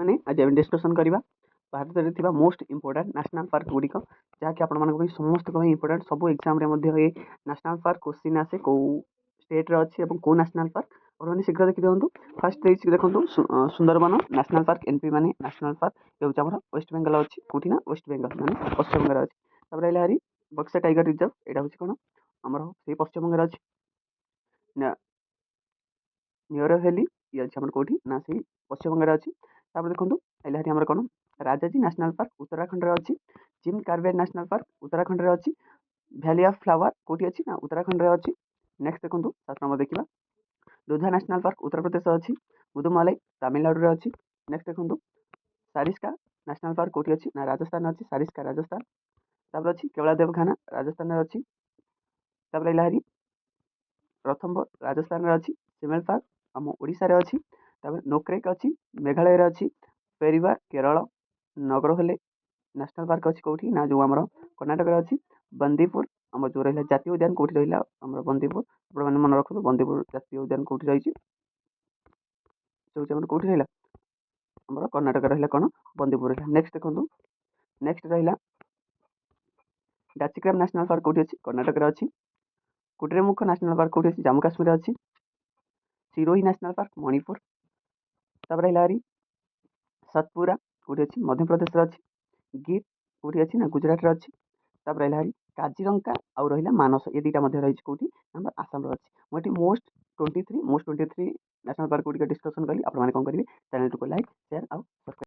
मैंने आज आम डिस्कसन करवा भारत में मोस्ट इंपोर्टाट नेशनल पार्क गुड़िक जहाँकि आपण समस्त इंपोर्टाट सब एग्जाम नेशनल पार्क क्वेश्चन आसे कौ स्टेट अच्छी कौ नेशनल पार्क और शीघ्र देखी दिखाँ फास्ट देखो सुंदरबन नेशनल पार्क एनपी माने नेशनल पार्क ये हूँ वेस्ट बेंगल अच्छी कौटी ना वेस्ट बेंगल माने पश्चिम बंगाल अच्छी हरी बक्सा टाइगर रिजर्व यहाँ हूँ कौन आमर से पश्चिम बंगाल अच्छी न्यूरो भैली ये अच्छे कौटी ना से पश्चिम बंगाल अच्छी देखो हरी आम कौन राजाजी नेशनल पार्क उत्तराखंड अच्छी Jim Corbett national park Uttarakhand अच्छी भैली ऑफ फ्लावर कौटी अच्छी ना उत्तराखंड अच्छी नेक्स्ट देखो 7 नंबर देखा दुधा नेशनल पार्क उत्तर प्रदेश अच्छी मुदुमालाई तमिलनाडु अच्छी नेक्स्ट देखो सारिस्का नेशनल पार्क कौटी अच्छी ना राजस्थान अच्छी सारिस्का राजस्थान अच्छी केवलादेव खाना राजस्थान अच्छी हरी रथम्बर राजस्थान अच्छी सिमेल पार्क आम ओडिशा अच्छी नोक्रेक अच्छी मेघालय अच्छी पेरिबार केरल नगरहले नेशनल पार्क अच्छी कौटी ना जो आम कर्णाटक अच्छी बंदीपुर आम जो रहा जातीय उद्यान कौटी रहा आम बंदीपुर आप मन रखु बंदीपुर जातीय उद्यान कौटी रही कौटी रहा आम कर्णाटक रहा कौन बंदीपुर रहा नेक्स्ट देखो नेक्स्ट रहा डाचिक्राम नेशनल पार्क कौटी अच्छी कर्णाटक अच्छी कुटेरेमुख नेशनल पार्क कौटी अच्छी जम्मू काश्मीर अच्छी सिरोही नेशनल पार्क मणिपुर रहा सतपुरा कौटी अच्छी मध्य प्रदेश अच्छी गिर कौटी अच्छी ना गुजरात अच्छी रहा काजीरंगा आउ रहा मानस ये दुटा रही कौटी आसाम अच्छी मुझे मोस्ट 23 नेशनल पार्क गुड़िक डिस्कसन कली आप कौन करेंगे चैनल को लाइक शेयर आउ सब्सक्राइब।